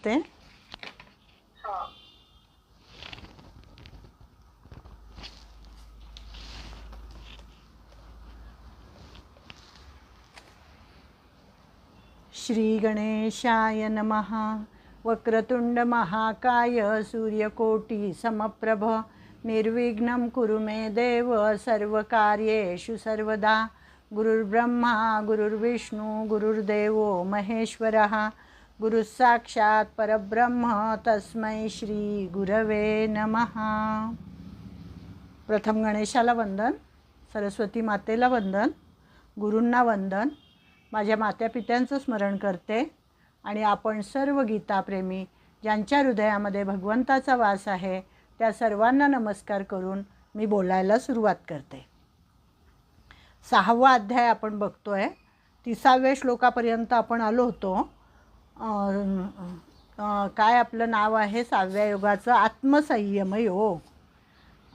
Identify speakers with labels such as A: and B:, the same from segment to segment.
A: करते. श्री गणेशाय नमः. वक्रतुंड महाकाय सूर्यकोटि समप्रभ निर्विघ्नं कुरु मे देव सर्वकार्येषु सर्वदा. गुरुर्ब्रह्मा गुरुर्विष्णू गुरुर्देवो महेश्वरः गुरुः साक्षात् परब्रह्म तस्मै श्री गुरवे नमः. प्रथम गणेशाला वंदन, सरस्वती मातेला वंदन, गुरूंना वंदन, माझ्या मात्यापित्यांचं स्मरण करते आणि आपण सर्व गीताप्रेमी ज्यांच्या हृदयामध्ये भगवंताचा वास आहे त्या सर्वांना नमस्कार करून मी बोलायला सुरुवात करते. 6वा अध्याय आपण बघतोय. 30व्या श्लोकापर्यंत आपण आलो होतो. काय आपलं नाव आहे 6व्या योगाचं? आत्मसंयम योग.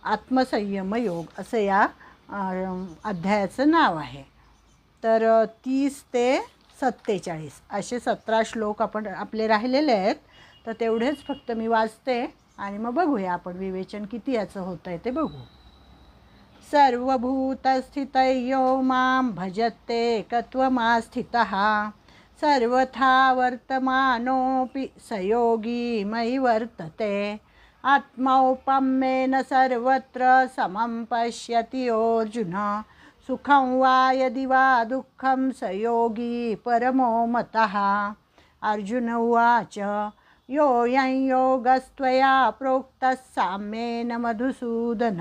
A: आत्मसंयम योग असं या अध्यायाचं नाव आहे. तर 30 ते 47 असे 17 श्लोक आपले राहिलेले आहेत. तर तेवढेच फक्त मी वाचते आणि मग बघूया आपण विवेचन किती याचं होतं आहे ते बघू. सर्वभूतस्थितयो मां भजते एकत्वमास्थितः सर्वथा वर्तमानोऽपि स योगी मयि वर्तते. आत्मौपम्येन सर्वत्र समं पश्यति अर्जुन सुखं वा यदि वा दुःखं स योगी परमो मतः. अर्जुन उवाच योऽयं योगस्त्वया प्रोक्तः साम्येन मधुसूदन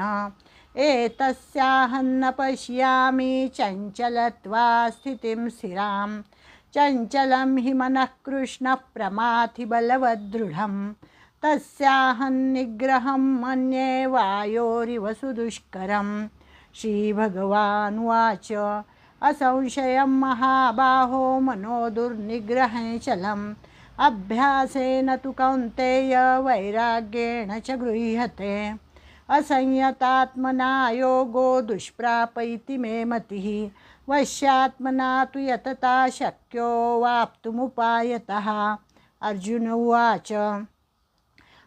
A: एतस्याहं न पश्यामि चञ्चलत्वा स्थितिं स्थिरां. चञ्चलं हि मनः कृष्णः प्रमाथि बलवदृढं तस्याहं निग्रहं मन्ये वायोरिव सुदुष्करं. श्रीभगवानुवाच असंशयं महाबाहो मनो दुर्निग्रहेण चलम् अभ्यासेन तु कौन्तेय वैराग्येण च गृह्यते. असंयतात्मना योगो दुष्प्राप इति मे मतिः वश्यात्मना तु यतता शक्यो वाप्तुमुपायतः. अर्जुन उवाच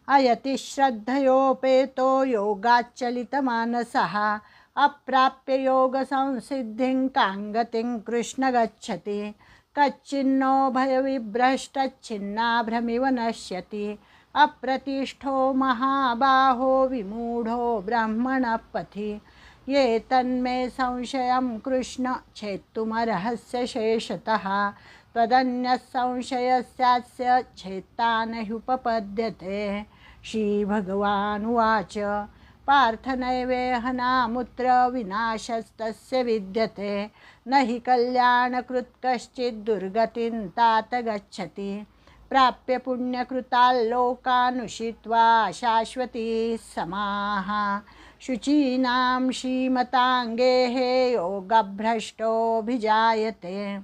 A: अयति श्रद्धयोपेतो योगाच्चलितमानसः अप्राप्य योगसंसिद्धिं काङ्गतिं कृष्ण गच्छति. कच्चिन्नो भयविभ्रष्टच्छिन्नाभ्रमिव नश्यति अप्रतिष्ठो महाबाहो विमूढो ब्रह्मणः पथि. ये तन्मे संशयं कृष्ण छेत्तुमर्हस्य शेषतः त्वदन्यः संशयस्यास्य छेत्ता न ह्युपपद्यते. श्रीभगवानुवाच पार्थ नैवेह नामुत्र विनाशस्तस्य विद्यते न हि कल्याणकृत् कश्चित् दुर्गतिं तात गच्छति. प्राप्य पुण्यकृताल्लोकानुषित्वा शाश्वती समाः शुचीनां श्रीमताङ्गेः योगभ्रष्टोऽभिजायते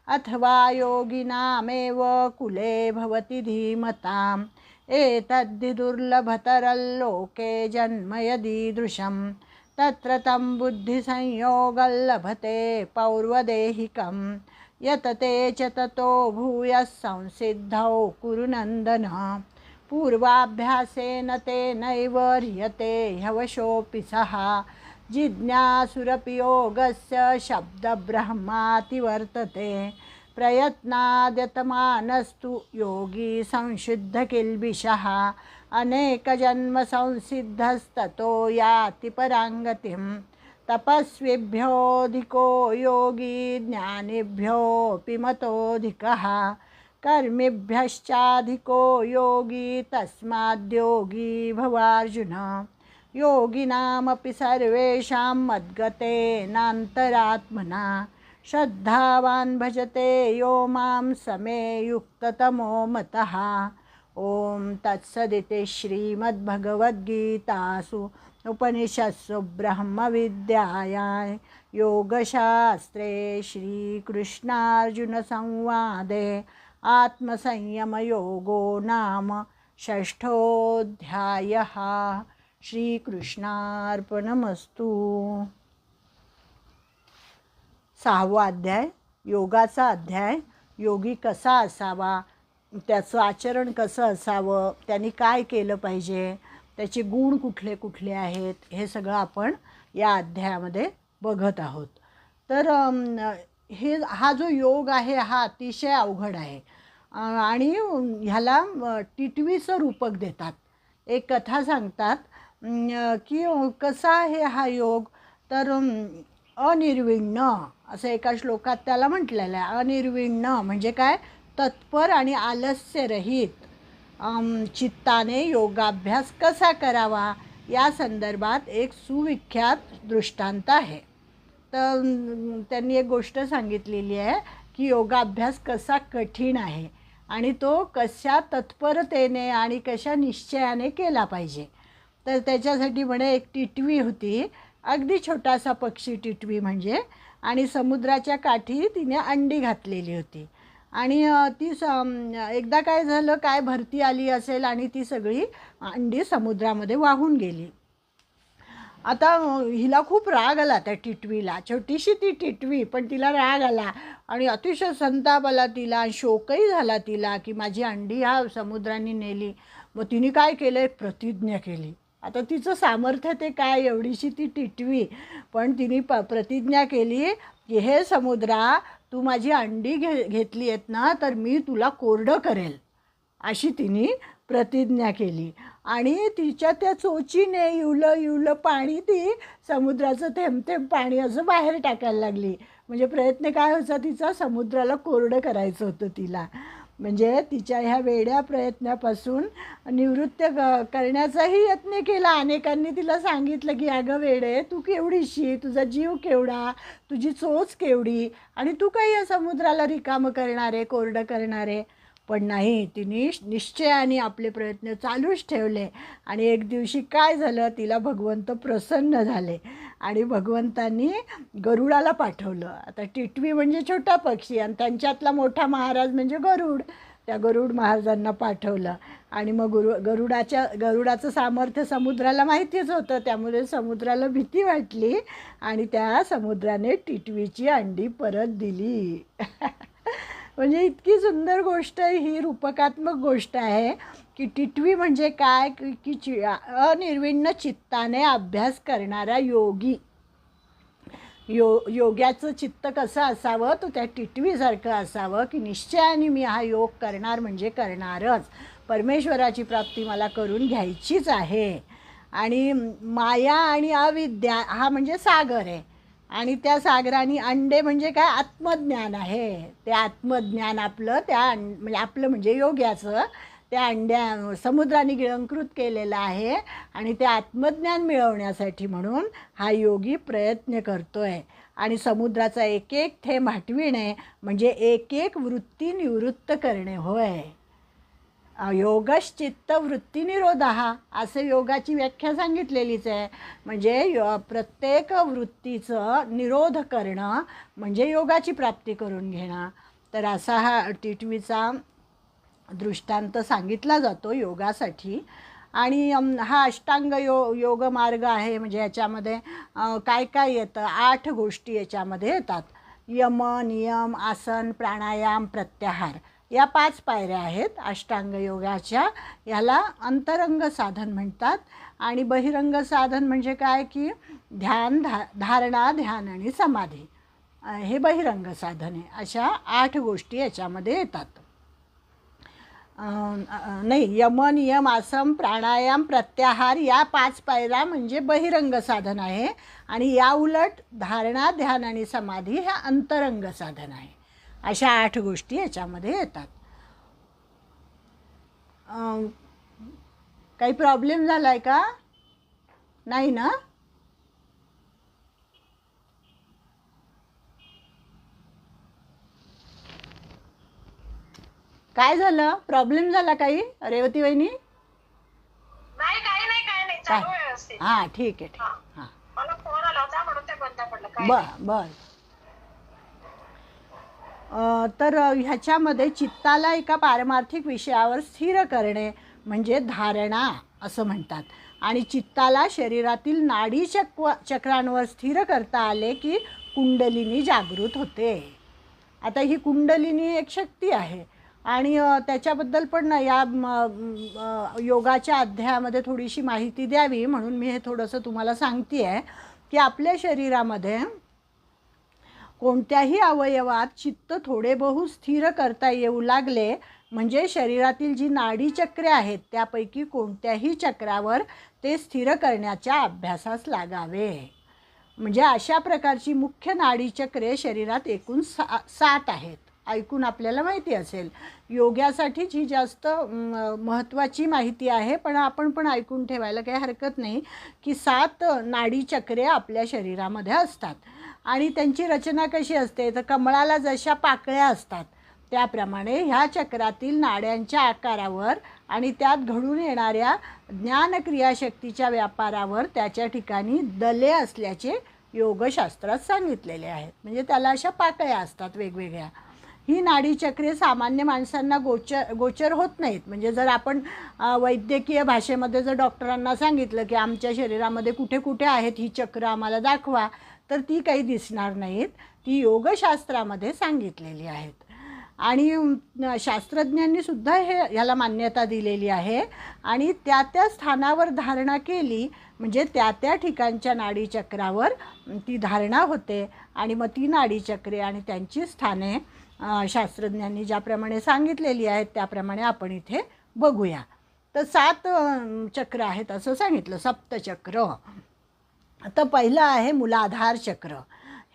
A: अथवा योगिनामेव कुले भवति धीमताम्. एतद्धि दुर्लभतरल्लोके जन्म यदीदृशं तत्र तं बुद्धिसंयोगं लभते पौर्वदेहिकं. यतते च ततो भूयः संसिद्धौ कुरु नन्दन. पूर्वाभ्यासेन तेनैव ह्रियते ह्यवशोऽपि सः जिज्ञासुरपि योगस्य शब्दब्रह्माति वर्तते. प्रयत्नाद्यतमानस्तु योगी संशुद्ध किल्बिषः अनेकजन्म संसिद्धस्ततो याति पराङ्गतिं. तपस्विभ्योऽधिको योगी ज्ञानिभ्योऽपि मतोऽधिकः कर्मिभ्यश्चाधिको योगी तस्माद्योगी भवार्जुन. योगिनामपि सर्वेषां मद्गतेनान्तरात्मना श्रद्धावान् भजते यो मां समे युक्ततमो मतः. ओम तत्सदिति श्रीमद्भगवद्गीतासु उपनिषत्सु ब्रह्मविद्यायां योगशास्त्रे श्रीकृष्णार्जुनसंवादे आत्मसंयमयोगो नाम 6ठोऽध्यायः. श्रीकृष्णार्पणमस्तु. 6वा अध्याय योगाचा अध्याय. योगी कसा असावा त्याचं आचरण कसं असावं, त्यांनी काय केलं पाहिजे, त्याचे गुण कुठले कुठले आहेत, हे सगळं आपण या अध्यायामध्ये बघत आहोत. तर हा जो योग आहे हा अतिशय अवघड आहे आणि ह्याला टिटवीचं रूपक देतात. एक कथा सांगतात की कसा आहे हा योग. तर अनिर्विण्ण असं एका श्लोकात त्याला म्हटलेलं आहे. अनिर्विण्ण म्हणजे काय, तत्पर आणि आलस्यरहित चित्ताने योगाभ्यास कसा करावा या संदर्भात एक सुविख्यात दृष्टांत आहे. तर त्यांनी एक गोष्ट सांगितलेली आहे की योगाभ्यास कसा कठीण आहे आणि तो कशा तत्परतेने आणि कशा निश्चयाने केला पाहिजे. तर त्याच्यासाठी म्हणे एक टिटवी होती, अगदी छोटासा पक्षी टिटवी म्हणजे, आणि समुद्राच्या काठी तिने अंडी घातलेली होती. आणि ती एकदा काय झालं, काय भरती आली असेल आणि ती सगळी अंडी समुद्रामध्ये वाहून गेली. आता हिला खूप राग आला त्या टिटवीला. छोटीशी ती टिटवी, पण तिला राग आला आणि अतिशय संताप आला तिला, शोकही झाला तिला की माझी अंडी ह्या समुद्राने नेली. मग तिने काय केलं, एक प्रतिज्ञा केली. आता तिचं सामर्थ्य ते काय, एवढीशी ती टिटवी, पण तिने प्रतिज्ञा केली की हे समुद्रा, तू माझी अंडी घेतली आहेत ना, तर मी तुला कोरडं करेल, अशी तिने प्रतिज्ञा केली. आणि तिच्या त्या चोचीने इवलं पाणी ती समुद्राचं थेंब पाणी असं बाहेर टाकायला लागली. म्हणजे प्रयत्न काय व्हायचा तिचा, समुद्राला कोरडं करायचं होतं तिला. म्हणजे तिच्या ह्या वेड्या प्रयत्नापासून निवृत्त करण्याचाही यत्न केला. अनेकांनी तिला सांगितलं की अगं वेडे, तू केवढीशी, तुझा जीव केवढा, तुझी चोच केवढी, आणि तू काही या समुद्राला रिकामं करणारे, कोरडं करणारे. पण नाही, तिने निश्चयाने आपले प्रयत्न चालूच ठेवले. आणि एक दिवशी काय झालं, तिला भगवंत प्रसन्न झाले आणि भगवंतांनी गरुडाला पाठवलं. आता टिटवी म्हणजे छोटा पक्षी आणि त्यांच्यातला मोठा महाराज म्हणजे गरुड. त्या गरुड महाराजांना पाठवलं आणि मग गरुडाचं सामर्थ्य समुद्राला माहितीच होतं. त्यामुळे समुद्राला भीती वाटली आणि त्या समुद्राने टिटवीची अंडी परत दिली. म्हणजे इतकी सुंदर गोष्ट ही, रूपकात्मक गोष्ट आहे की टिटवी म्हणजे काय की अनिर्विण्ण चित्ताने अभ्यास करणारा योगी. योग्याचं चित्त कसं असावं, तो त्या टिटवीसारखं असावं की निश्चयाने मी हा योग करणार म्हणजे करणारच, परमेश्वराची प्राप्ती मला करून घ्यायचीच आहे. आणि माया आणि अविद्या हा म्हणजे सागर आहे, आणि त्या सागराने अंडे म्हणजे काय, आत्मज्ञान आहे. ते आत्मज्ञान आपलं म्हणजे आपलं म्हणजे योग्याचं त्या समुद्राने गिळंकृत केलेलं आहे. आणि ते आत्मज्ञान मिळवण्यासाठी म्हणून हा योगी प्रयत्न करतो आहे. आणि समुद्राचा एक एक थेंब हटविणे म्हणजे एक एक वृत्ती निवृत्त करणे होय. योगश्चित्त वृत्तीनिरोधः असं योगाची व्याख्या सांगितलेलीच आहे. म्हणजे प्रत्येक वृत्तीचं निरोध करणं म्हणजे योगाची प्राप्ती करून घेणं. तर असा हा टिटवीचा दृष्टांत सांगितला जातो योगासाठी. आणि हा अष्टांग योग मार्ग आहे. म्हणजे याच्यामध्ये काय काय येतं, 8 गोष्टी याच्यामध्ये येतात. यम, नियम, आसन, प्राणायाम, प्रत्याहार, या 5 पायऱ्या आहेत अष्टांग योगाच्या. याला अंतरंग साधन म्हणतात. आणि बहिरंग साधन म्हणजे काय की ध्यान, धारणा, ध्यान आणि समाधी, हे बहिरंग साधन आहे. अशा 8 गोष्टी याच्यामध्ये येतात. नाही, यम, नियम, आसन, प्राणायाम, प्रत्याहार या 5 पायऱ्या म्हणजे बहिरंग साधन आहे. आणि या उलट धारणा, ध्यान आणि समाधी हे अंतरंग साधन आहे. अशा 8 गोष्टी याच्यामध्ये येतात. काही प्रॉब्लेम झाला आहे का, नाही ना? काय झालं, प्रॉब्लेम झाला काही रेवती वहिनी?
B: नाही, काही नाही, चालू आहे व्यवस्थित.
A: हां, ठीक आहे, ठीक. हां,
B: मला फोन आला होता म्हणून ते बंद पडलं.
A: बर. तर ह्याच्यामध्ये चित्ताला एका पारमार्थिक विषयावर स्थिर करणे म्हणजे धारणा असं म्हणतात. आणि चित्ताला शरीरातील नाडी चक्रांवर स्थिर करता आले की कुंडलिनी जागृत होते. आता ही कुंडलिनी एक शक्ती आहे. आणि त्याच्याबद्दल पण या योगाच्या अध्यायामध्ये थोडीशी माहिती द्यावी म्हणून मी हे थोडंसं तुम्हाला सांगते आहे की आपल्या शरीरामध्ये कोणत्याही अवयवात चित्त थोडे बहु स्थिर करता येऊ लागले म्हणजे शरीरातील जी नाडीचक्रे आहेत त्यापैकी कोणत्याही चक्रावर ते स्थिर करण्याच्या अभ्यासास लागावे. म्हणजे अशा प्रकारची मुख्य नाडीचक्रे शरीरात एकूण 7 आहेत. ऐकून आपल्याला माहिती असेल. योगासाठीच ही जास्त महत्त्वाची माहिती आहे, पण आपण पण ऐकून ठेवायला काही हरकत नाही की 7 नाडीचक्रे आपल्या शरीरामध्ये असतात. आणि त्यांची रचना कशी असते तर कमळाला जशा पाकळ्या असतात त्याप्रमाणे ह्या चक्रातील नाड्यांच्या आकारावर आणि त्यात घडून येणाऱ्या ज्ञानक्रियाशक्तीच्या व्यापारावर त्याच्या ठिकाणी दले असल्याचे योगशास्त्रात सांगितलेले आहेत. म्हणजे त्याला अशा पाकळ्या असतात वेगवेगळ्या. ही नाडीचक्रे सामान्य माणसांना गोचर होत नाहीत. म्हणजे जर आपण वैद्यकीय भाषेमध्ये जर डॉक्टरांना सांगितलं की आमच्या शरीरामध्ये कुठे कुठे आहेत ही चक्र आम्हाला दाखवा तर ती काही दिसणार नाहीत. ती योगशास्त्रामध्ये सांगितलेली आहेत. आणि शास्त्रज्ञांनीसुद्धा ह्याला मान्यता दिलेली आहे. आणि त्या त्या स्थानावर धारणा केली म्हणजे त्या त्या ठिकाणच्या नाडीचक्रावर ती धारणा होते. आणि मग ती नाडीचक्रे आणि त्यांची स्थाने शास्त्रज्ञांनी ज्याप्रमाणे सांगितलेली आहेत त्याप्रमाणे आपण इथे बघूया. तर 7 चक्र आहेत असं सांगितलं, सप्तचक्र. आता पहिलं आहे मूलाधार चक्र.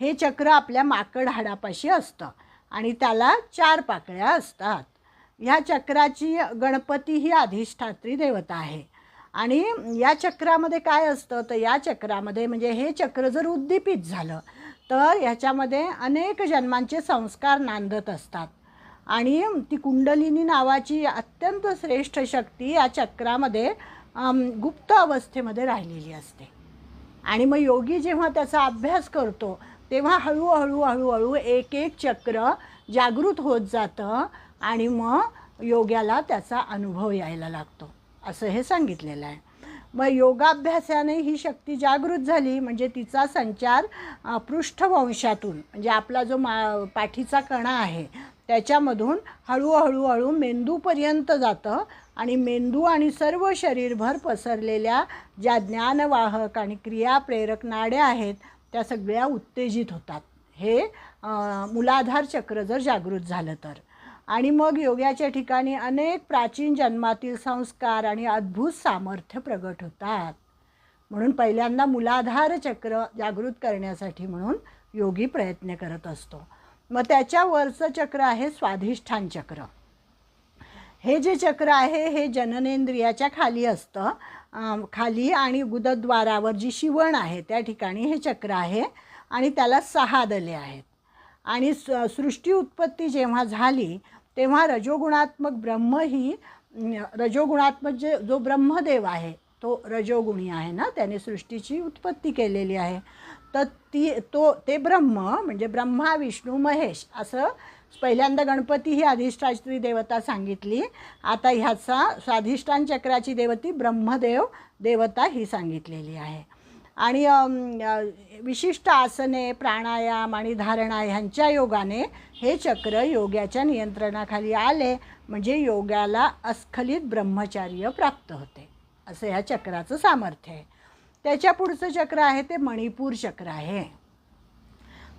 A: हे चक्र आपल्या माकड हाडापाशी असतं आणि त्याला 4 पाकळ्या असतात. ह्या चक्राची गणपती ही अधिष्ठात्री देवता आहे. आणि या चक्रामध्ये काय असतं तर या चक्रामध्ये म्हणजे हे चक्र जर उद्दीपित झालं तर ह्याच्यामध्ये अनेक जन्मांचे संस्कार नांदत असतात. आणि ती कुंडलिनी नावाची अत्यंत श्रेष्ठ शक्ती या चक्रामध्ये गुप्त अवस्थेमध्ये राहिलेली असते. आणि मग योगी जेव्हा त्याचा अभ्यास करतो तेव्हा हळूहळू एक एक चक्र जागृत होत जातं आणि मग योग्याला त्याचा अनुभव यायला लागतो असं हे सांगितलेलं आहे. मग योगाभ्यासाने ही शक्ती जागृत झाली म्हणजे तिचा संचार पृष्ठवंशातून म्हणजे आपला जो पाठीचा कणा आहे त्याच्यामधून हळूहळू मेंदूपर्यंत जातं. आणि मेंदू आणि सर्व शरीरभर पसरलेल्या ज्या ज्ञानवाहक आणि क्रियाप्रेरक नाड्या आहेत त्या सगळ्या उत्तेजित होतात. हे मूलाधार चक्र जर जागृत झालं तर. आणि मग योगाच्या ठिकाणी अनेक प्राचीन जन्मातील संस्कार आणि अद्भुत सामर्थ्य प्रगट होतात. म्हणून पहिल्यांदा मूलाधार चक्र जागृत करण्यासाठी म्हणून योगी प्रयत्न करत असतो. मग त्याच्यावरचं चक्र आहे स्वाधिष्ठान चक्र. हे जे चक्र आहे हे जननेंद्रियाच्या खाली असतं. खाली आणि गुदद्वारावर जी शिवण आहे त्या ठिकाणी हे चक्र आहे आणि त्याला 6 दले आहेत. आणि सृष्टी उत्पत्ती जेव्हा झाली तेव्हा रजोगुणात्मक ब्रह्म ही रजोगुणात्मक जो ब्रह्मदेव आहे तो रजोगुणी आहे ना, त्याने सृष्टीची उत्पत्ती केलेली आहे. तर ते ब्रह्म म्हणजे ब्रह्मा विष्णू महेश असं पहिल्यांदा गणपती ही अधिष्ठात्री देवता सांगितली. आता ह्याचा स्वाधिष्ठान चक्राची देवती ब्रह्मदेव देवता ही सांगितलेली आहे. आणि विशिष्ट आसने प्राणायाम आणि धारणा ह्यांच्या योगाने हे चक्र योगाच्या नियंत्रणाखाली आले म्हणजे योगाला अस्खलित ब्रह्मचर्य प्राप्त होते असं ह्या चक्राचं सामर्थ्य आहे. त्याच्या पुढचं चक्र आहे ते मणिपूर चक्र आहे.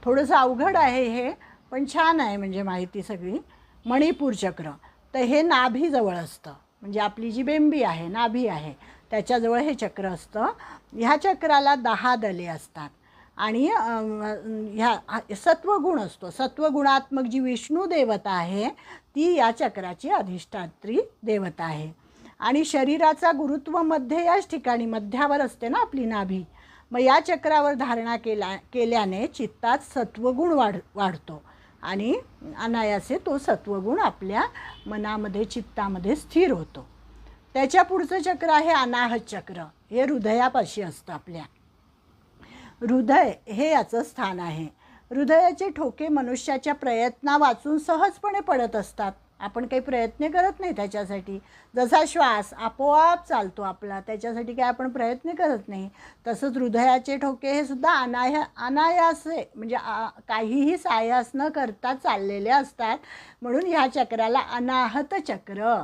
A: थोडंसं अवघड आहे हे पण छान आहे म्हणजे माहिती सगळी. मणिपूर चक्र तर हे नाभीजवळ असतं म्हणजे आपली जी बेंबी आहे नाभी आहे त्याच्याजवळ हे चक्र असतं. ह्या चक्राला 10 दले असतात आणि ह्या सत्वगुण असतो. सत्वगुणात्मक जी विष्णू देवता आहे ती या चक्राची अधिष्ठात्री देवता आहे. आणि शरीराचा गुरुत्व मध्य याच ठिकाणी मध्यावर असते ना आपली नाभी. मग या चक्रावर धारणा केल्याने चित्तात सत्वगुण वाढतो आणि अनायासे तो सत्वगुण आपल्या मनामध्ये चित्तामध्ये स्थिर होतो. त्याच्या पुढचं चक्र आहे अनाहत चक्र. हे हृदयापाशी असतं आपल्या. हृदय हे याचं स्थान आहे. हृदयाचे ठोके मनुष्याच्या प्रयत्ना वाचून सहजपणे पडत असतात. आपण काही प्रयत्न करत नाही त्याच्यासाठी. जसा श्वास आपोआप चालतो आपला, त्याच्यासाठी काही आपण प्रयत्न करत नाही. तसंच हृदयाचे ठोके हे सुद्धा अनायासे म्हणजे काहीही सायास न करता चाललेले असतात. म्हणून ह्या चक्राला अनाहत चक्र,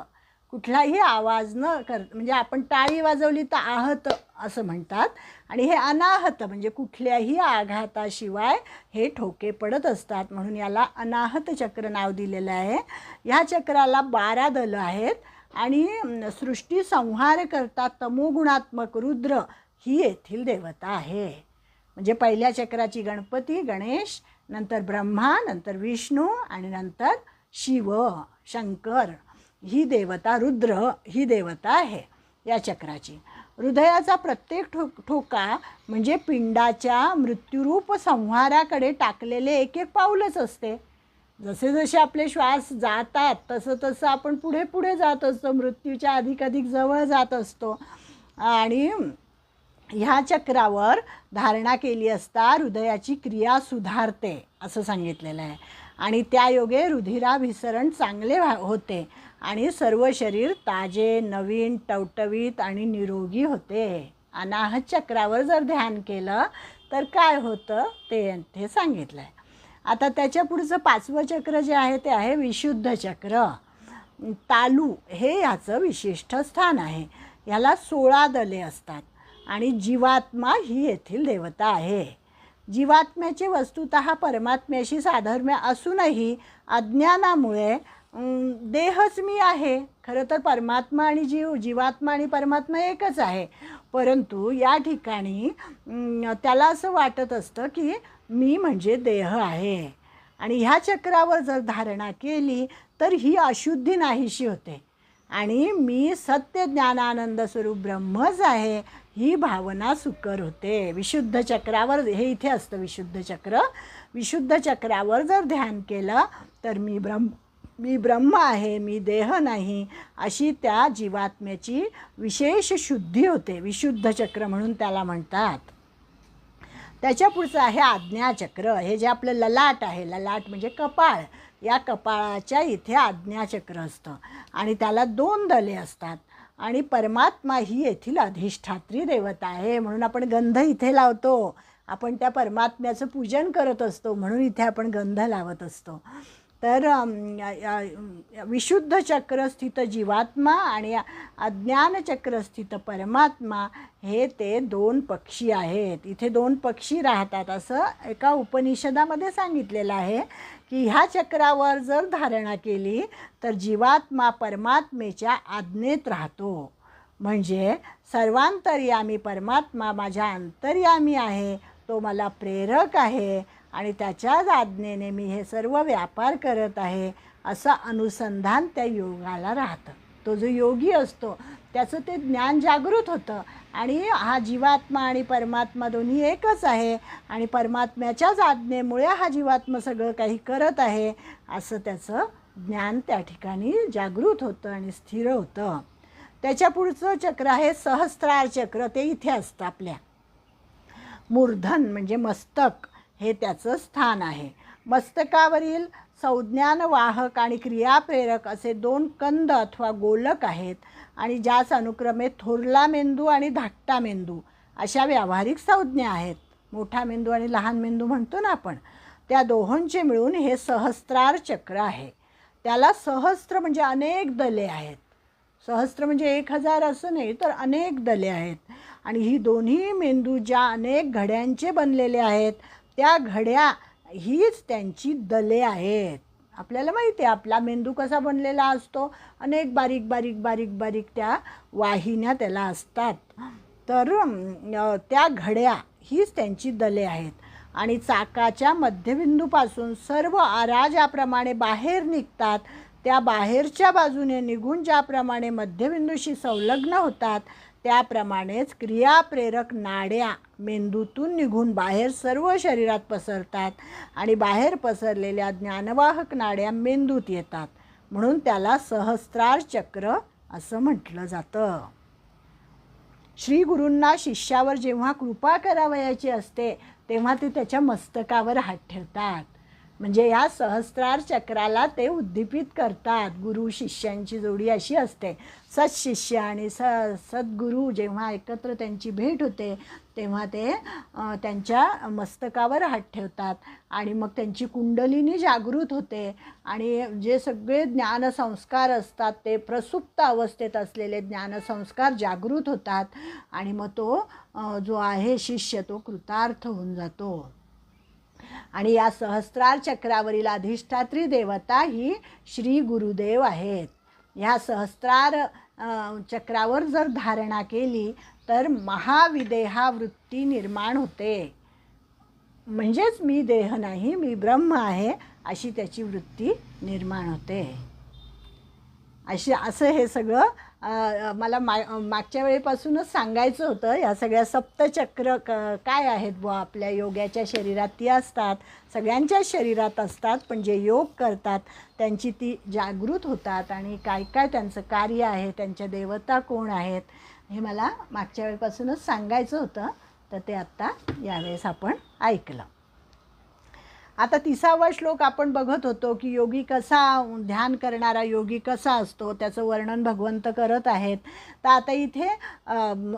A: कुठलाही आवाज न म्हणजे आपण टाळी वाजवली तर आहत असं म्हणतात, आणि हे अनाहत म्हणजे कुठल्याही आघाताशिवाय हे ठोके पडत असतात. म्हणून याला अनाहत चक्र नाव दिलेलं आहे. ह्या चक्राला 12 दलं आहेत आणि सृष्टी संहार करता तमोगुणात्मक रुद्र ही येथील देवता आहे. म्हणजे पहिल्या चक्राची गणपती गणेश, नंतर ब्रह्मा, नंतर विष्णू आणि नंतर शिव शंकर ही देवता, रुद्र ही देवता आहे या चक्राची. हृदयाचा प्रत्येक ठोका म्हणजे पिंडाच्या मृत्यूरूप संहाराकडे टाकलेले एक एक पाऊलच असते. जसे जसे आपले श्वास जातात तसं तसं आपण पुढे पुढे जात असतो, मृत्यूच्या अधिकाधिक जवळ जात असतो. आणि ह्या चक्रावर धारणा केली असता हृदयाची क्रिया सुधारते असं सांगितलेलं आहे. आणि त्या योगे रुधिराभिसरण चांगले होते आणि सर्व शरीर ताजे, नवीन, टवटवीत आणि निरोगी होते. अनाहत चक्रावर जर ध्यान केलं तर काय होतं ते सांगितलं आहे. आता त्याच्या पुढचं 5वं चक्र जे आहे ते आहे विशुद्ध चक्र. तालू हे याचं विशिष्ट स्थान आहे. ह्याला 16 दले असतात आणि जीवात्मा ही येथील देवता आहे. जीवात्म्याचे वस्तुतः परमात्म्याशी साधर्म्य असूनही अज्ञानामुळे देहच मी आहे. खरं तर परमात्मा आणि जीवात्मा आणि परमात्मा एकच आहे, परंतु या ठिकाणी त्याला असं वाटत असतं की मी म्हणजे देह आहे. आणि ह्या चक्रावर जर धारणा केली तर ही अशुद्धी नाहीशी होते आणि मी सत्य ज्ञानानंद स्वरूप ब्रह्मच आहे ही भावना सुकर होते. विशुद्ध चक्रावर, हे इथे असतं विशुद्ध चक्र, विशुद्ध चक्रावर जर ध्यान केलं तर मी ब्रह्म आहे, मी देह नाही, अशी त्या जीवात्म्याची विशेष शुद्धी होते. विशुद्ध चक्र म्हणून त्याला म्हणतात. त्याच्या पुढचं आहे आज्ञाचक्र. हे जे आपलं ललाट आहे, ललाट म्हणजे कपाळ, या कपाळाच्या इथे आज्ञाचक्र असतं आणि त्याला 2 दले असतात. आणि परमात्मा ही येथील अधिष्ठात्री देवता आहे. म्हणून आपण गंध इथे लावतो, आपण त्या परमात्म्याचं पूजन करत असतो, म्हणून इथे आपण गंध लावत असतो. तर विशुद्ध चक्र स्थित जीवात्मा आणि अज्ञान चक्र स्थित परमात्मा हे ते 2 पक्षी आहेत. इथे 2 पक्षी राहतात असं एका उपनिषदामध्ये सांगितलेलं आहे की ह्या चक्रावर जर धारणा केली तर जीवात्मा परमात्मेच्या आज्ञेत राहतो. म्हणजे सर्वांतर्यामी परमात्मा माझ्या अंतर्यामी आहे, तो मला प्रेरक आहे आणि त्याच्याच आज्ञेने मी हे सर्व व्यापार करत आहे असं अनुसंधान त्या योगाला राहतं. तो जो योगी असतो त्याचं ते ज्ञान जागृत होतं आणि हा जीवात्मा आणि परमात्मा दोन्ही एकच आहे आणि परमात्म्याच्याच आज्ञेमुळे हा जीवात्मा सगळं काही करत आहे असं त्याचं ज्ञान त्या ठिकाणी जागृत होतं आणि स्थिर होतं. त्याच्या पुढचं चक्र आहे सहस्त्रार चक्र. ते इथे असतं आपल्या मूर्धन म्हणजे मस्तक, हे त्याचं स्थान आहे. मस्तकावरील संज्ञान वाहक आणि क्रियाप्रेरक असे 2 कंद अथवा गोलक आहेत आणि ज्यास अनुक्रमे थोरला मेंदू आणि धाकटा मेंदू अशा व्यावहारिक संज्ञा आहेत. मोठा मेंदू आणि लहान मेंदू म्हणतो ना आपण, त्या दोहोंचे मिळून हे सहस्त्रार चक्र आहे. त्याला सहस्त्र म्हणजे अनेक दले आहेत. सहस्त्र म्हणजे 1000 असं नाही, तर अनेक दले आहेत. आणि ही दोन्ही मेंदू ज्या अनेक घड्यांचे बनलेले आहेत त्या घड्या हीच त्यांची दले आहेत. आपल्याला माहिती आहे आपला मेंदू कसा बनलेला असतो, अनेक बारीक बारीक बारीक बारीक त्या वाहिन्या त्याला असतात. तर त्या घड्या हीच त्यांची दले आहेत. आणि चाकाच्या मध्यबिंदूपासून सर्व आरा ज्याप्रमाणे बाहेर निघतात त्या बाहेरच्या बाजूने निघून ज्याप्रमाणे मध्यबिंदूशी संलग्न होतात त्याप्रमाणेच क्रियाप्रेरक नाड्या मेंदूतून निघून बाहेर सर्व शरीरात पसरतात आणि बाहेर पसरलेल्या ज्ञानवाहक नाड्या मेंदूत येतात. म्हणून त्याला सहस्त्रार चक्र असं म्हटलं जातं. श्री गुरूंना शिष्यावर जेव्हा कृपा करावयाची असते तेव्हा ते त्याच्या मस्तकावर हात ठेवतात म्हणजे या सहस्त्रार चक्राला ते उद्दीपित करतात. गुरु शिष्यांची जोडी अशी असते. सत्शिष्य आणि सद्गुरू जेव्हा एकत्र त्यांची भेट होते तेव्हा ते त्यांच्या मस्तकावर हात ठेवतात आणि मग त्यांची कुंडलिनी जागृत होते आणि जे सगळे ज्ञानसंस्कार असतात ते प्रसुप्त अवस्थेत असलेले ज्ञानसंस्कार जागृत होतात आणि मग तो जो आहे शिष्य तो कृतार्थ होऊन जातो. आणि या सहस्त्रार चक्रावरील अधिष्ठात्री देवता ही श्री गुरुदेव आहेत. ह्या सहस्त्रार चक्रावर जर धारणा केली तर महाविदेहा वृत्ती निर्माण होते. म्हणजेच मी देह नाही, मी ब्रह्म आहे अशी त्याची वृत्ती निर्माण होते. असं हे सगळं मला मागच्या वेळेपासूनच सांगायचं होतं. या सगळ्या सप्तचक्र काय आहेत बुवा आपल्या योग्याच्या शरीरात ती असतात, सगळ्यांच्याच शरीरात असतात, पण जे योग करतात त्यांची ती जागृत होतात आणि काय काय त्यांचं कार्य आहे, त्यांच्या देवता कोण आहेत हे मला मागच्या वेळेपासूनच सांगायचं होतं. तर ते आत्ता यावेळेस आपण ऐकलं. आता 30वा श्लोक आपण बघत होतो की योगी कसा, ध्यान करणारा योगी कसा असतो त्याचं वर्णन भगवंत करत आहेत. तर आता इथे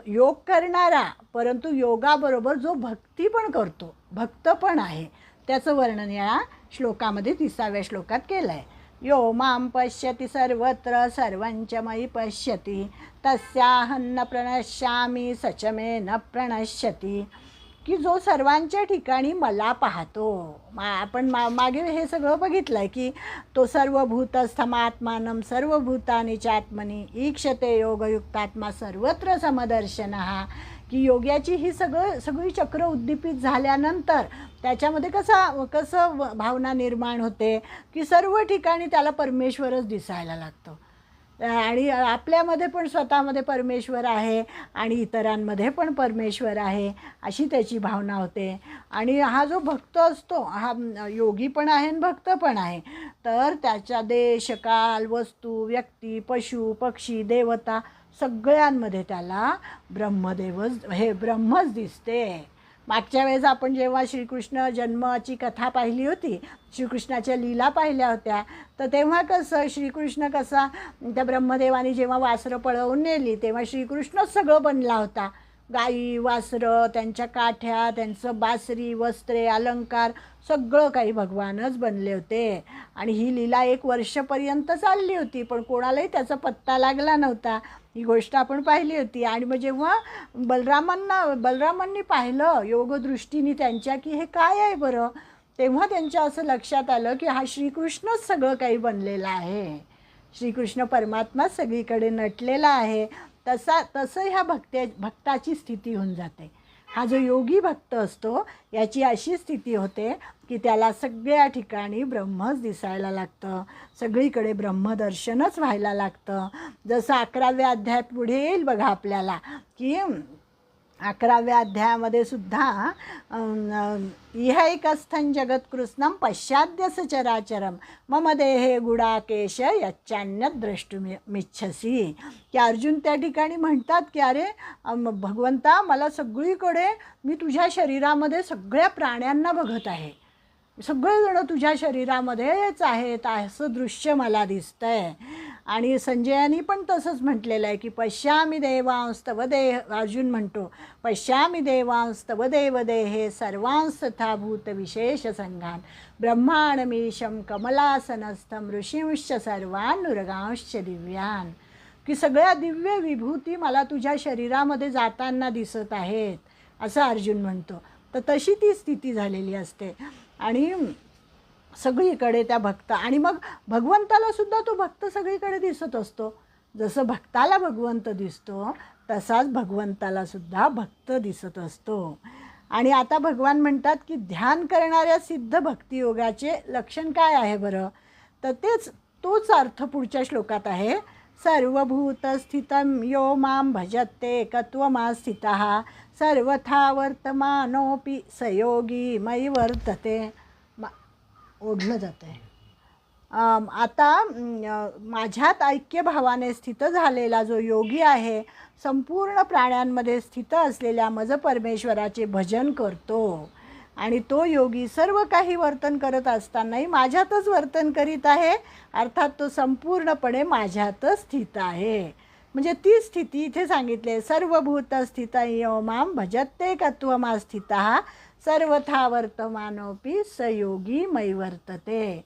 A: योग करणारा परंतु योगाबरोबर जो भक्ती पण करतो, भक्त पण आहे, त्याचं वर्णन या श्लोकामध्ये 30व्या श्लोकात केलं आहे. यो मां पश्यति सर्वत्र सर्वंच मयि पश्यति तस्याहं न प्रणश्यामि सच मे न प्रणश्यति. की जो सर्वांच्या ठिकाणी मला पाहतो. आपण मागे हे सगळं बघितलं आहे की तो सर्वभूतस्थमात्मानं सर्वभूतानि चात्मनि ईक्षते योगयुक्तात्मा सर्वत्र समदर्शनः. की योग्याची ही सगळी चक्र उद्दीपित झाल्यानंतर त्याच्यामध्ये कसं भावना निर्माण होते की सर्व ठिकाणी त्याला परमेश्वरच दिसायला लागतो आणि आपल्यामध्ये पण स्वतःमध्ये परमेश्वर आहे आणि इतरांमध्ये पण परमेश्वर आहे अशी त्याची भावना होते. आणि हा जो भक्त असतो हा योगी पण आहे आणि भक्त पण आहे. तर त्याच्या देश काल वस्तू व्यक्ती पशु पक्षी देवता सगळ्यांमध्ये त्याला ब्रह्मच दिसते. मागच्या वेळेस आपण जेव्हा श्रीकृष्ण जन्माची कथा पाहिली होती, श्रीकृष्णाच्या लीला पाहिल्या होत्या, तर तेव्हा कसं श्रीकृष्ण कसा त्या ब्रह्मदेवाने जेव्हा वासरं पळवून नेली तेव्हा श्रीकृष्णच सगळं बनला होता. गाई वासरं त्यांच्या काठ्या त्यांचं बासरी वस्त्रे अलंकार सगळं काही भगवानच बनले होते. आणि ही लीला 1 वर्षपर्यंत चालली होती पण कोणालाही त्याचा पत्ता लागला नव्हता. ही गोष्ट आपण पाहिली होती. आणि मग जेव्हा बलरामांनी पाहिलं योगदृष्टीने त्यांच्या की हे काय आहे बरं, तेव्हा त्यांच्या असं लक्षात आलं की हा श्रीकृष्णच सगळं काही बनलेला आहे. श्रीकृष्ण परमात्मा सगळीकडे नटलेला आहे. तसं ह्या भक्ताची स्थिती होऊन जाते. हा जो योगी भक्त असतो याची अशी स्थिती होते की त्याला सगळ्या ठिकाणी ब्रह्मच दिसायला लागतं, सगळीकडे ब्रह्मदर्शनच व्हायला लागतं. जसं 11व्या अध्यायात पुढे येईल बघा आपल्याला की 11व्या अध्यायामध्ये सुद्धा इहैकस्थं जगत्कृत्स्नं पश्चाद्य सचराचरम मम देहे गुडाकेश यच्चान्यत द्रष्टुमिच्छसी. की अर्जुन त्या ठिकाणी म्हणतात की अरे भगवंता मला सगळीकडे मी तुझ्या शरीरामध्ये सगळ्या प्राण्यांना बघत आहे, सगळेजण तुझ्या शरीरामध्येच आहेत असं दृश्य मला दिसतंय. आणि संजयानी पण तसंच म्हटलेलं आहे की पश्यामी देवांस्तव देह, अर्जुन म्हणतो पश्यामी देवांस्तव देवदेहे सर्वांस तथाभूत विशेष संघान ब्रह्माणमीशं कमलासनस्थं ऋषींश्च सर्वानुरगांश्च दिव्यान. की सगळ्या दिव्य विभूती मला तुझ्या शरीरामध्ये जाताना दिसत आहेत असं अर्जुन म्हणतो. तर तशी ती स्थिती झालेली असते आणि सगळीकडे त्या भक्त. आणि मग भगवंताला सुद्धा तो भक्त सगळीकडे दिसत असतो. जसं भक्ताला भगवंत दिसतो तसाच भगवंताला सुद्धा भक्त दिसत असतो. आणि आता भगवान म्हणतात की ध्यान करणाऱ्या सिद्ध भक्तियोगाचे लक्षण काय आहे बरं, तर तोच अर्थ पुढच्या श्लोकात आहे. सर्वभूतस्थितं यो मां भजते एकत्वमा स्थितः सर्वथा वर्तमानोऽपि स योगी मयि वर्तते. ओढलं जातं आहे. आता माझ्यात ऐक्यभावाने स्थित झालेला जो योगी आहे संपूर्ण प्राण्यांमध्ये स्थित असलेल्या मज परमेश्वराचे भजन करतो. आणि तो योगी सर्व काही वर्तन करत असतानाही माझ्यातच वर्तन करीत आहे, अर्थात तो संपूर्णपणे माझ्यातच स्थित आहे. म्हणजे ती स्थिती इथे सांगितली आहे. सर्वभूत स्थित यो माम भजते कत्वमा स्थितः सर्वथा वर्तमानोपि स योगी मयि वर्तते.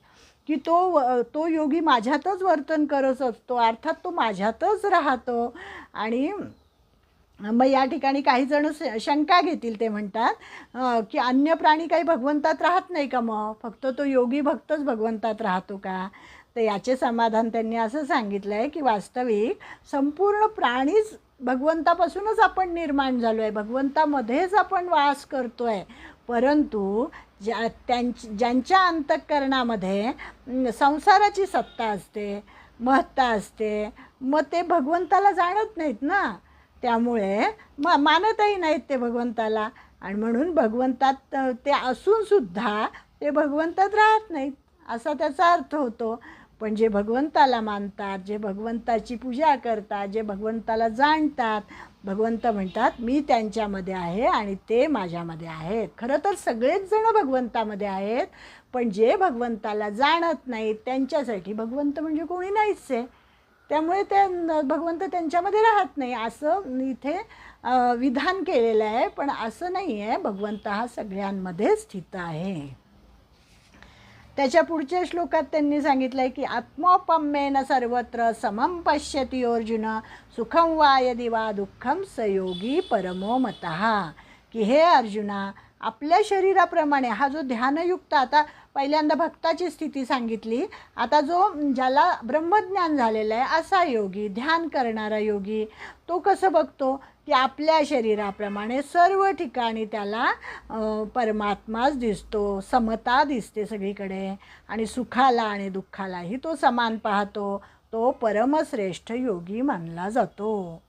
A: की तो योगी माझ्यातच वर्तन करत असतो, अर्थात तो माझ्यातच राहतो. आणि मग या ठिकाणी काही जण शंका घेतील, ते म्हणतात की अन्य प्राणी काही भगवंतात राहत नाही का, मग फक्त तो योगी भक्तच भगवंतात राहतो का? तर याचे समाधान त्यांनी असं सांगितलं आहे की वास्तविक संपूर्ण प्राणीच भगवंतापासूनच आपण निर्माण झालो आहे, भगवंतामध्येच आपण वास करतो आहे. परंतु ज्यांच्या अंतःकरणामध्ये संसाराची सत्ता असते, महत्ता असते, मग ते भगवंताला जाणत नाहीत ना, त्यामुळे मानतही नाहीत ते भगवंताला. आणि म्हणून भगवंतात ते असूनसुद्धा ते भगवंतात राहत नाहीत, असा त्याचा अर्थ होतो. पण जे भगवंताला मानतात, जे भगवंताची पूजा करतात, जे भगवंताला जाणतात, भगवंत म्हणतात मी त्यांच्यामध्ये आहे आणि ते माझ्यामध्ये आहेत. खरं तर सगळेच जण भगवंतामध्ये आहेत, पण जे भगवंताला जाणत नाहीत त्यांच्यासाठी भगवंत म्हणजे कोणी नाहीच आहे. त्यामुळे ते भगवंत त्यांच्यामध्ये राहत नाही, असं इथे विधान केलेलं आहे. पण असं नाही आहे, भगवंत हा सगळ्यांमध्ये स्थित आहे. त्याच्या पुढच्या श्लोकात त्यांनी सांगितलं आहे की आत्मोपम्येन सर्वत्र समं पश्यति अर्जुन सुखं वा यदि वा दुःखं स योगी परमो मतः. की हे अर्जुना, आपल्या शरीराप्रमाणे हा जो ध्यानयुक्त, आता पहिल्यांदा भक्ताची स्थिती सांगितली, आता ज्याला ब्रह्मज्ञान झालेलं आहे असा योगी, ध्यान करणारा योगी, तो कसं बघतो की आपल्या शरीराप्रमाणे सर्व ठिकाणी त्याला परमात्माच दिसतो, समता दिसते सगळीकडे, आणि सुखाला आणि दुःखालाही तो समान पाहतो. तो परमश्रेष्ठ योगी मानला जातो.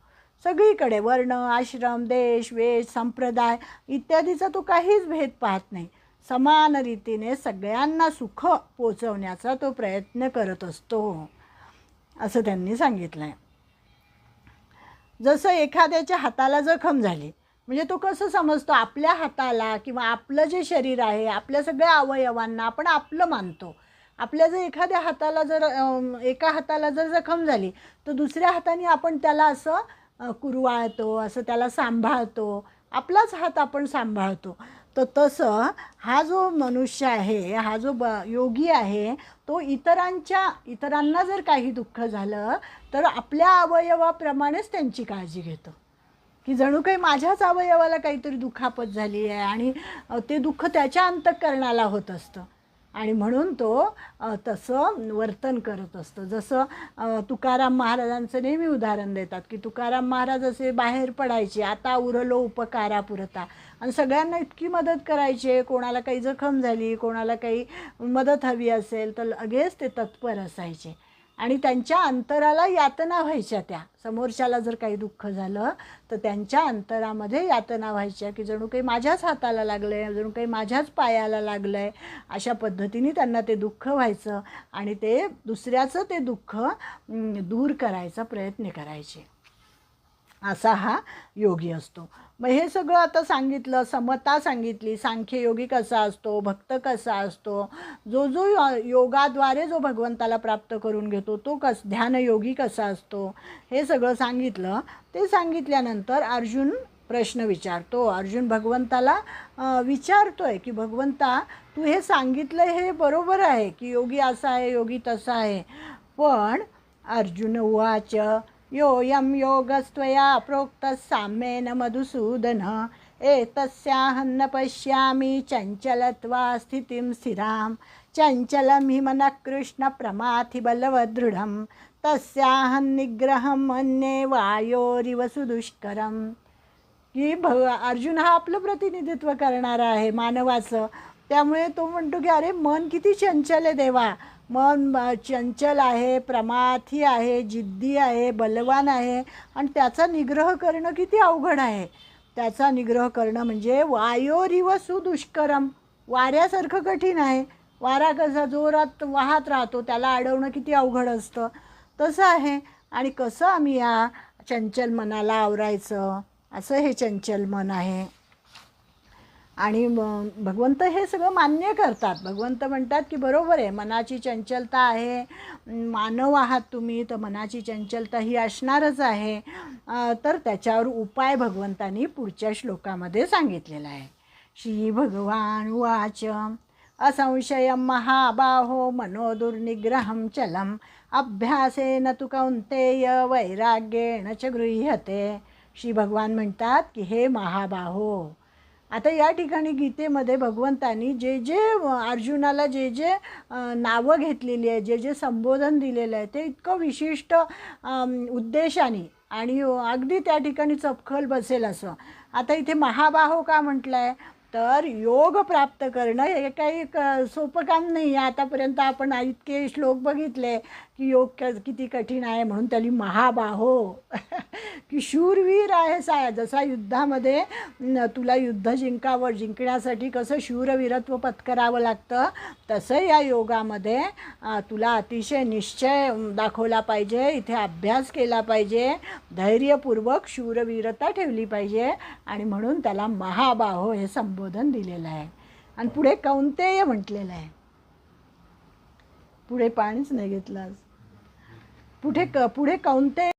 A: सगळीकडे वर्ण, आश्रम, देश, वेश, संप्रदाय इत्यादीचा तो काहीच भेद पाहत नाही. समान रीतीने सगळ्यांना सुख पोचवण्याचा तो प्रयत्न करत असतो, असं त्यांनी सांगितलं आहे. जसं एखाद्याच्या हाताला जखम झाली, म्हणजे तो कसं समजतो, आपल्या हाताला किंवा आपलं जे शरीर आहे, आपल्या सगळ्या अवयवांना आपण आपलं मानतो. आपल्या जर एखाद्या हाताला एका हाताला जर जखम झाली तर दुसऱ्या हाताने आपण त्याला असं कुरवाळतो, असं त्याला सांभाळतो, आपलाच हात आपण सांभाळतो. तर तसं हा जो मनुष्य आहे, हा जो योगी आहे, तो इतरांना जर काही दुःख झालं तर आपल्या अवयवाप्रमाणेच त्यांची काळजी घेतो, की जणू काही माझ्याच अवयवाला काहीतरी दुखापत झाली आहे आणि ते दुःख त्याच्या अंतःकरणाला होत असतं, आणि म्हणून तो तसं वर्तन करत असतो. जसं तुकाराम महाराजांचं नेहमी उदाहरण देतात की तुकाराम महाराज असे बाहेर पडायचे, आता उरलो उपकारा पुरता, आणि सगळ्यांना इतकी मदत करायचे. कोणाला काही जखम झाली, कोणाला काही मदत हवी असेल तर लगेच ते तत्पर असायचे, आणि त्यांच्या अंतराला यातना व्हायच्या. त्या समोरच्याला जर काही दुःख झालं तर त्यांच्या अंतरामध्ये यातना व्हायच्या की जणू काही माझ्याच हाताला लागलं आहे, जणू काही माझ्याच पायाला लागलं आहे, अशा पद्धतीने त्यांना ते दुःख व्हायचं आणि ते दुसऱ्याचं ते दुःख दूर करायचा प्रयत्न करायचे. असा हा योगी असतो. मग हे सगळं आता सांगितलं, समता सांगितली, सांख्ययोगी कसा असतो, भक्त कसा असतो, जो योगाद्वारे जो भगवंताला प्राप्त करून घेतो तो ध्यानयोगी कसा असतो, हे सगळं सांगितलं. ते सांगितल्यानंतर अर्जुन प्रश्न विचारतो. अर्जुन भगवंताला विचारतोय की भगवंता, तू हे सांगितलं हे बरोबर आहे की योगी असा आहे, योगी तसा आहे, पण अर्जुन उवाच योऽयं योगस्त्वया प्रोक्तः साम्येन मधुसूदन एतस्याहं न पश्यामि चञ्चलत्वा स्थितिं स्थिरां चञ्चलं हि मनः कृष्ण प्रमाथि बलवदृढं तस्याहं निग्रहं मन्ये वायोरिव सुदुष्करं. की अर्जुन हा आपलं प्रतिनिधित्व करणारा आहे मानवाचं, त्यामुळे तो म्हणतो की अरे मन किती चंचल आहे देवा, मन चंचल आहे, प्रमाथी आहे, जिद्दी आहे, बलवान आहे, आणि त्याचा निग्रह करणं किती अवघड आहे. त्याचा निग्रह करणं म्हणजे वायोरिव सुदुष्करम, वाऱ्यासारखं कठीण आहे. वारा कसा जोरात वाहत राहतो, त्याला अडवणं किती अवघड असतं, तसं आहे. आणि कसं आम्ही या चंचल मनाला आवरायचं, असं हे चंचल मन आहे. आणि भगवंत हे सगळं मान्य करतात. भगवंत म्हणतात की बरोबर आहे, मनाची चंचलता आहे, मानव आहात तुम्ही, तर मनाची चंचलता ही असणारच आहे. तर त्याच्यावर उपाय भगवंतांनी पुढच्या श्लोकामध्ये सांगितलेला आहे. श्री भगवान वाच असंशयं महाबाहो मनोदुर्निग्रहं चलम् अभ्यासेन तु कौन्तेय वैराग्येण च गृह्यते. श्री भगवान म्हणतात की हे महाबाहो, आता या ठिकाणी गीतेमध्ये भगवंतांनी जे जे अर्जुनाला जे जे नावं घेतलेली आहे, जे जे संबोधन दिलेलं आहे, ते इतकं विशिष्ट उद्देशाने आणि अगदी त्या ठिकाणी चपखल बसेल असं. आता इथे महाबाहो का म्हटलं आहे, तर योग प्राप्त करणं हे काही सोपं काम नाही आहे. आतापर्यंत आपण इतके श्लोक बघितले की योग किती कठीण आहे, म्हणून त्याला महाबाहो की शूरवीर आहे जसा युद्धामध्ये तुला युद्ध जिंकण्यासाठी कसं शूरवीरत्व पत्करावं लागतं, तसं या योगामध्ये तुला अतिशय निश्चय दाखवला पाहिजे, इथे अभ्यास केला पाहिजे, धैर्यपूर्वक शूरवीरता ठेवली पाहिजे, आणि म्हणून त्याला महाबाहो हे संबोधन दिलेलं आहे. आणि पुढे कौंतेय म्हटलेलं आहे. पुढे पाणीच नाही घेतलं. पुढे कौंतेय